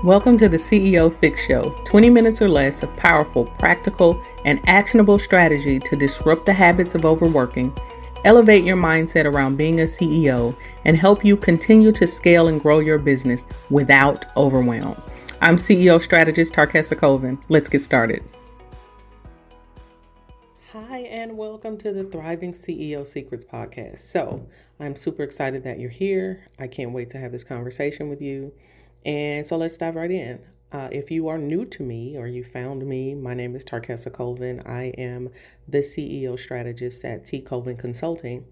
Welcome to the CEO Fix Show, 20 minutes or less of powerful, practical, and actionable strategy to disrupt the habits of overworking, elevate your mindset around being a CEO, and help you continue to scale and grow your business without overwhelm. I'm CEO strategist Tarkessa Colvin. Let's get started. Hi, and welcome to the Thriving CEO Secrets podcast. So I'm super excited that you're here. I can't wait to have this conversation with you. And so let's dive right in. If you are new to me or you found me, my name is Tarkessa Colvin. I am the CEO strategist at T. Colvin Consulting.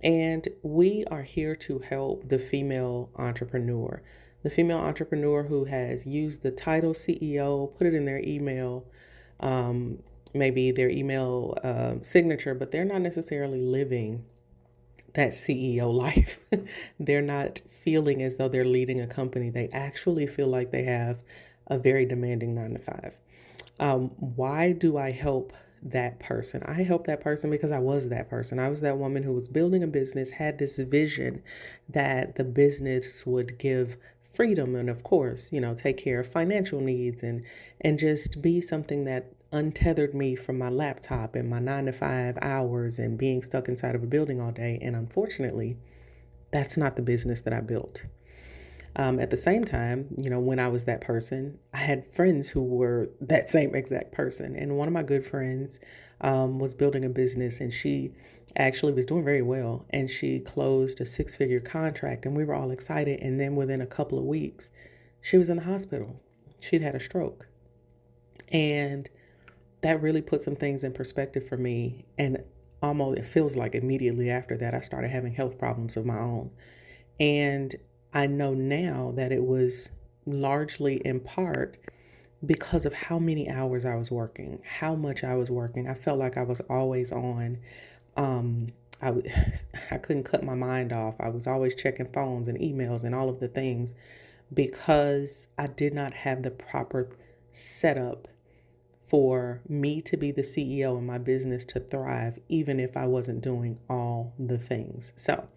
And we are here to help the female entrepreneur who has used the title CEO, put it in their email, maybe their email signature, but they're not necessarily living that CEO life. They're not feeling as though they're leading a company. They actually feel like they have a very demanding 9 to 5. Why do I help that person? I help that person because I was that person. I was that woman who was building a business, had this vision that the business would give freedom and, of course, take care of financial needs and just be something that untethered me from my laptop and my 9 to 5 hours and being stuck inside of a building all day. And unfortunately, that's not the business that I built. At the same time, when I was that person, I had friends who were that same exact person. And one of my good friends was building a business, and she actually was doing very well. And she closed a 6-figure contract, and we were all excited. And then within a couple of weeks, she was in the hospital. She'd had a stroke. And that really put some things in perspective for me. And almost, it feels like immediately after that, I started having health problems of my own. And I know now that it was largely in part because of how many hours I was working, how much I was working. I felt like I was always on. I couldn't cut my mind off. I was always checking phones and emails and all of the things because I did not have the proper setup for me to be the CEO and my business to thrive, even if I wasn't doing all the things. So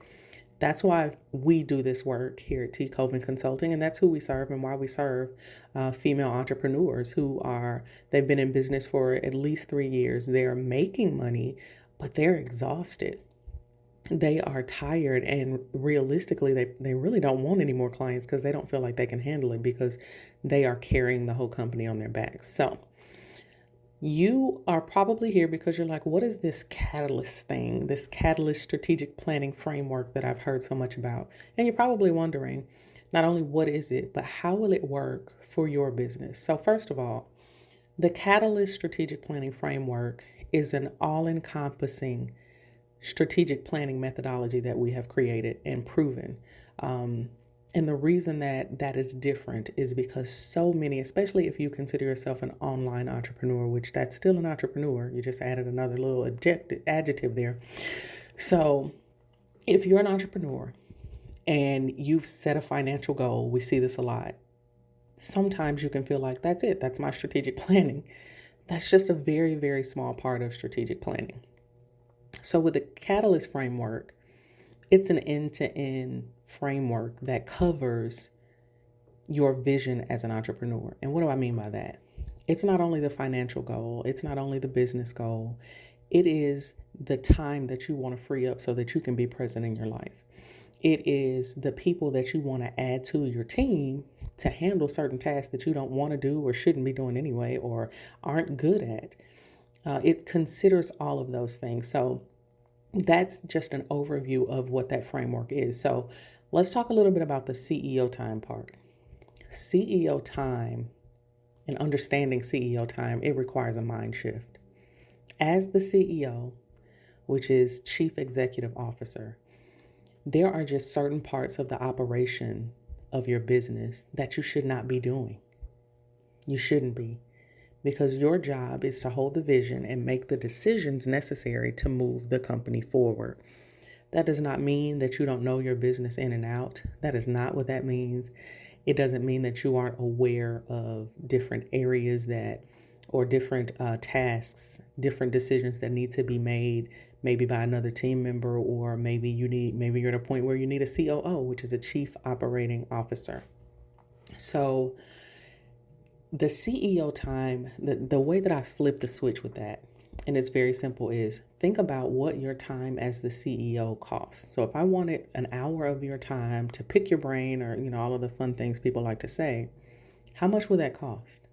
that's why we do this work here at T. Colvin Consulting, and that's who we serve and why we serve female entrepreneurs they've been in business for at least 3 years. They're making money, but they're exhausted. They are tired, and realistically, they really don't want any more clients because they don't feel like they can handle it because they are carrying the whole company on their backs. So you are probably here because you're like, what is this catalyst thing, this catalyst strategic planning framework that I've heard so much about? And you're probably wondering, not only what is it, but how will it work for your business? So first of all, the catalyst strategic planning framework is an all-encompassing strategic planning methodology that we have created and proven. And the reason that is different is because so many, especially if you consider yourself an online entrepreneur, which that's still an entrepreneur, you just added another little adjective there. So if you're an entrepreneur and you've set a financial goal, we see this a lot. Sometimes you can feel like that's it. That's my strategic planning. That's just a very, very small part of strategic planning. So with the Catalyst framework, it's an end-to-end framework that covers your vision as an entrepreneur. And what do I mean by that? It's not only the financial goal, it's not only the business goal, it is the time that you want to free up so that you can be present in your life. It is the people that you want to add to your team to handle certain tasks that you don't want to do or shouldn't be doing anyway or aren't good at. It considers all of those things. So that's just an overview of what that framework is. So let's talk a little bit about the CEO time part. CEO time and understanding CEO time, it requires a mind shift. As the CEO, which is Chief Executive Officer, there are just certain parts of the operation of your business that you should not be doing. You shouldn't be. Because your job is to hold the vision and make the decisions necessary to move the company forward. That does not mean that you don't know your business in and out. That is not what that means. It doesn't mean that you aren't aware of different areas or different tasks, different decisions that need to be made, maybe by another team member, or maybe you're at a point where you need a COO, which is a Chief Operating Officer. So The CEO time, the way that I flip the switch with that, and it's very simple, is think about what your time as the CEO costs. So if I wanted an hour of your time to pick your brain, or, all of the fun things people like to say, how much would that cost?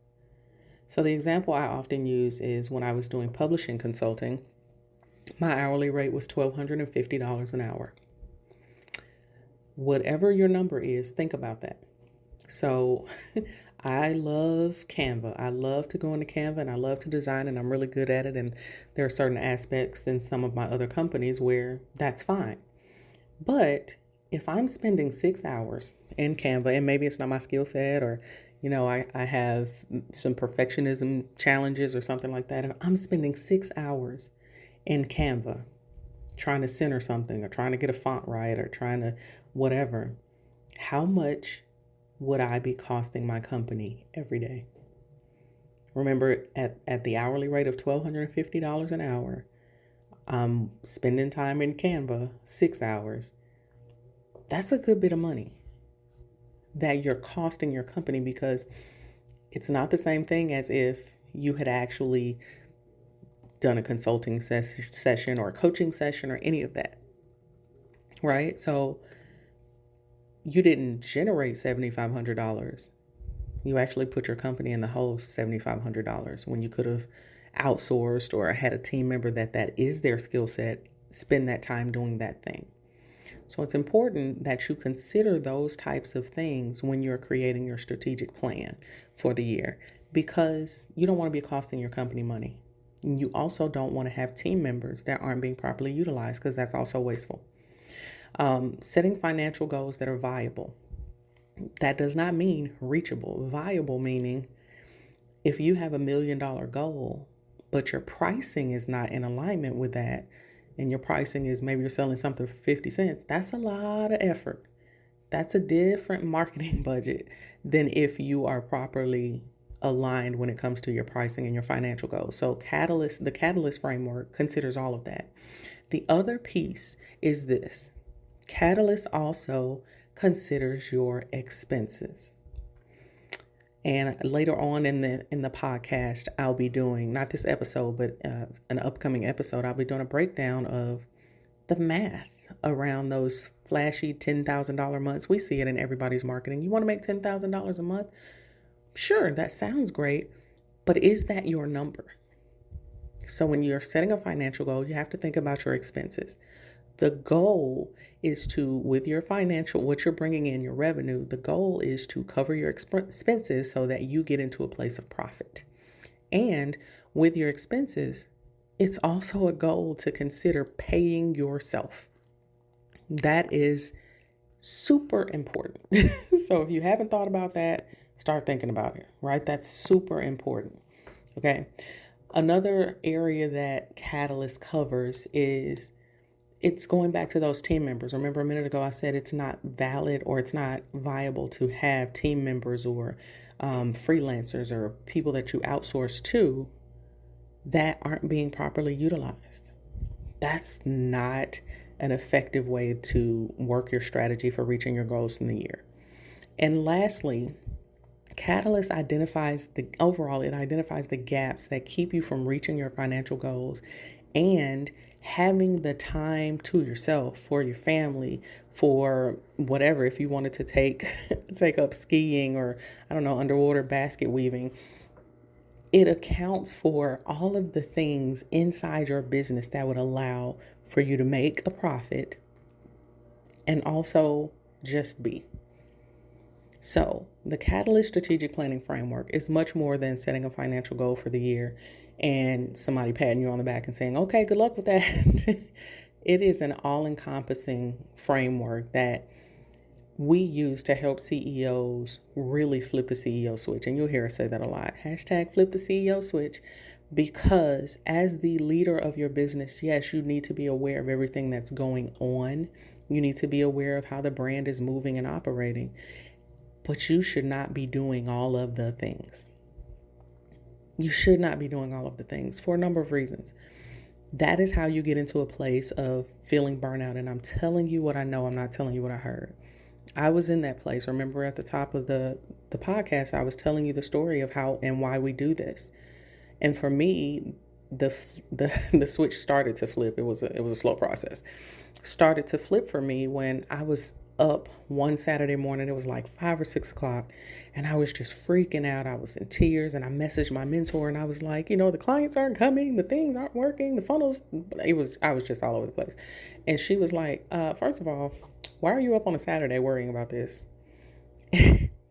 So the example I often use is when I was doing publishing consulting, my hourly rate was $1,250 an hour. Whatever your number is, think about that. So I love Canva. I love to go into Canva and I love to design, and I'm really good at it. And there are certain aspects in some of my other companies where that's fine. But if I'm spending 6 hours in Canva, and maybe it's not my skill set, or, I have some perfectionism challenges or something like that, and I'm spending 6 hours in Canva trying to center something or trying to get a font right or trying to whatever, how much would I be costing my company every day? Remember, at the hourly rate of $1,250 an hour, I'm spending time in Canva 6 hours. That's a good bit of money that you're costing your company, because it's not the same thing as if you had actually done a consulting session or a coaching session or any of that, right? So you didn't generate $7,500. You actually put your company in the hole $7,500 when you could have outsourced or had a team member that is their skill set, spend that time doing that thing. So it's important that you consider those types of things when you're creating your strategic plan for the year, because you don't want to be costing your company money. You also don't want to have team members that aren't being properly utilized, because that's also wasteful. Setting financial goals that are viable. That does not mean reachable. Viable meaning if you have $1 million goal, but your pricing is not in alignment with that, and your pricing is maybe you're selling something for 50 cents, that's a lot of effort. That's a different marketing budget than if you are properly aligned when it comes to your pricing and your financial goals. So the Catalyst framework considers all of that. The other piece is this. Catalyst also considers your expenses. And later on in the podcast, I'll be doing, not this episode, but an upcoming episode, I'll be doing a breakdown of the math around those flashy $10,000 months. We see it in everybody's marketing. You want to make $10,000 a month? Sure, that sounds great, but is that your number? So when you're setting a financial goal, you have to think about your expenses. The goal is to, with your financial, what you're bringing in, your revenue, the goal is to cover your expenses so that you get into a place of profit. And with your expenses, it's also a goal to consider paying yourself. That is super important. So if you haven't thought about that, start thinking about it, right? That's super important. Okay. Another area that Catalyst covers is, it's going back to those team members. Remember a minute ago, I said it's not valid or it's not viable to have team members or freelancers or people that you outsource to that aren't being properly utilized. That's not an effective way to work your strategy for reaching your goals in the year. And lastly, Catalyst identifies the gaps that keep you from reaching your financial goals and having the time to yourself, for your family, for whatever. If you wanted to take up skiing or, I don't know, underwater basket weaving, it accounts for all of the things inside your business that would allow for you to make a profit and also just be. So the Catalyst strategic planning framework is much more than setting a financial goal for the year and somebody patting you on the back and saying, okay, good luck with that. It is an all-encompassing framework that we use to help CEOs really flip the CEO switch. And you'll hear us say that a lot. Hashtag flip the CEO switch. Because as the leader of your business, yes, you need to be aware of everything that's going on. You need to be aware of how the brand is moving and operating. But you should not be doing all of the things. You should not be doing all of the things for a number of reasons. That is how you get into a place of feeling burnout. And I'm telling you what I know. I'm not telling you what I heard. I was in that place. Remember at the top of the the podcast, I was telling you the story of how and why we do this. And for me, the switch started to flip. It was a slow process. Started to flip for me when I was up one Saturday morning. It was like 5 or 6 o'clock, and I was just freaking out. I was in tears, and I messaged my mentor, and I was like, the clients aren't coming, the things aren't working, the funnels. I was just all over the place, and she was like, first of all, why are you up on a Saturday worrying about this?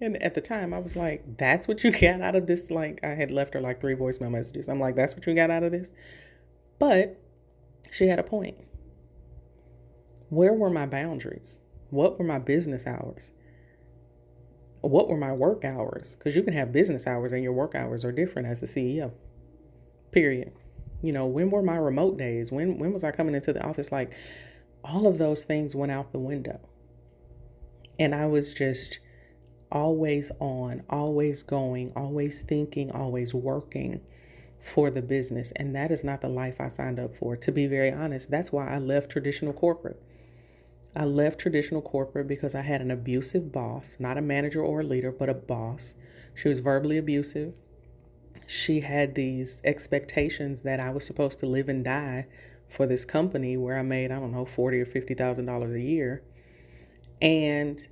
And at the time, I was like, that's what you got out of this? Like, I had left her like 3 voicemail messages. I'm like, that's what you got out of this? But she had a point. Where were my boundaries? What were my business hours? What were my work hours? Because you can have business hours and your work hours are different as the CEO. Period. When were my remote days? When was I coming into the office? Like, all of those things went out the window. And I was just always on, always going, always thinking, always working for the business. And that is not the life I signed up for. To be very honest, that's why I left traditional corporate. I left traditional corporate because I had an abusive boss, not a manager or a leader, but a boss. She was verbally abusive. She had these expectations that I was supposed to live and die for this company where I made, I don't know, $40,000 or $50,000 a year. And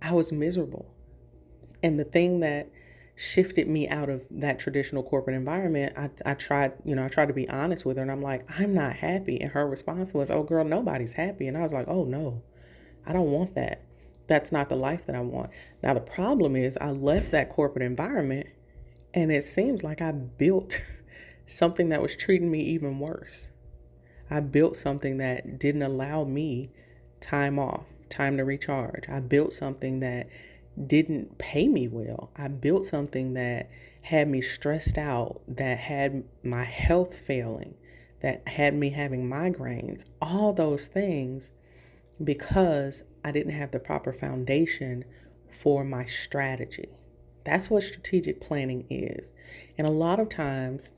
I was miserable. And the thing that shifted me out of that traditional corporate environment, I tried to be honest with her, and I'm like, I'm not happy. And her response was, oh girl, nobody's happy. And I was like, oh no, I don't want that. That's not the life that I want. Now, the problem is I left that corporate environment, and it seems like I built something that was treating me even worse. I built something that didn't allow me time off, time to recharge. I built something that didn't pay me well. I built something that had me stressed out, that had my health failing, that had me having migraines, all those things because I didn't have the proper foundation for my strategy. That's what strategic planning is. And a lot of times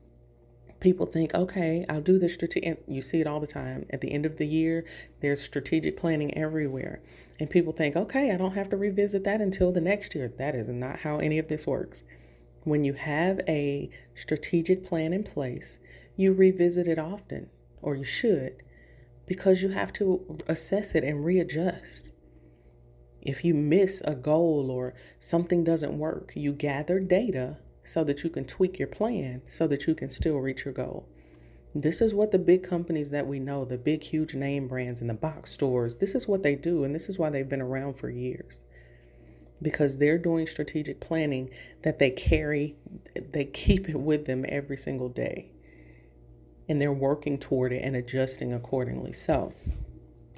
people think, okay, I'll do this strategic. You see it all the time. At the end of the year, there's strategic planning everywhere. And people think, okay, I don't have to revisit that until the next year. That is not how any of this works. When you have a strategic plan in place, you revisit it often, or you should, because you have to assess it and readjust. If you miss a goal or something doesn't work, you gather data so that you can tweak your plan so that you can still reach your goal. This is what the big companies that we know, the big, huge name brands and the box stores, this is what they do. And this is why they've been around for years. Because they're doing strategic planning that they keep it with them every single day. And they're working toward it and adjusting accordingly. So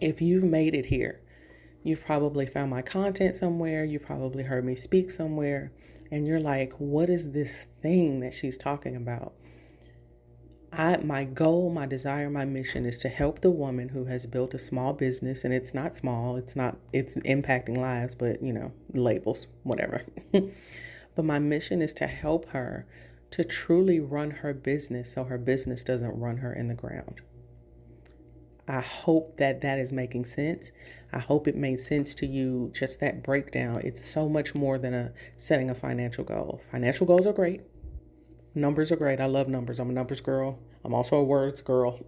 if you've made it here, you've probably found my content somewhere. You probably heard me speak somewhere. And you're like, what is this thing that she's talking about? My goal, my desire, my mission is to help the woman who has built a small business, and it's not small, it's impacting lives, but labels, whatever. But my mission is to help her to truly run her business so her business doesn't run her in the ground. I hope that is making sense. I hope it made sense to you, just that breakdown. It's so much more than setting a financial goal. Financial goals are great. Numbers are great. I love numbers. I'm a numbers girl. I'm also a words girl.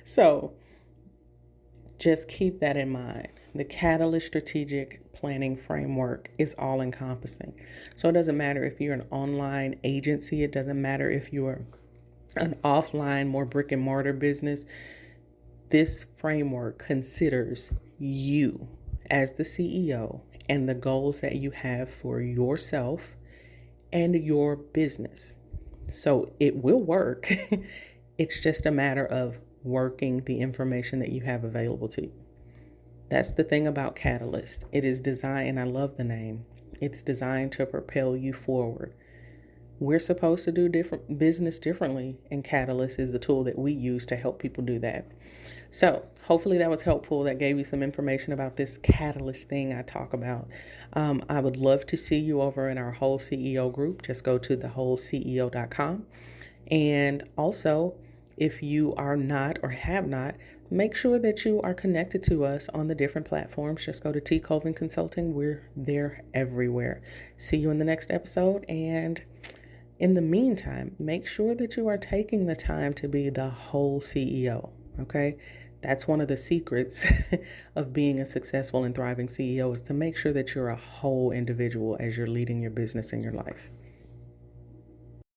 So just keep that in mind. The Catalyst Strategic Planning Framework is all encompassing. So it doesn't matter if you're an online agency. It doesn't matter if you're an offline, more brick and mortar business. This framework considers you as the CEO and the goals that you have for yourself and your business. So it will work. It's just a matter of working the information that you have available to you. That's the thing about Catalyst. It is designed, and I love the name, it's designed to propel you forward. We're supposed to do different business differently, and Catalyst is the tool that we use to help people do that. So hopefully that was helpful. That gave you some information about this Catalyst thing I talk about. I would love to see you over in our Whole CEO group. Just go to thewholeceo.com. And also, if you are not or have not Make sure that you are connected to us on the different platforms. Just go to T. Colvin Consulting. We're there everywhere. See you in the next episode. And in the meantime, make sure that you are taking the time to be the whole CEO. Okay? That's one of the secrets of being a successful and thriving CEO, is to make sure that you're a whole individual as you're leading your business and your life.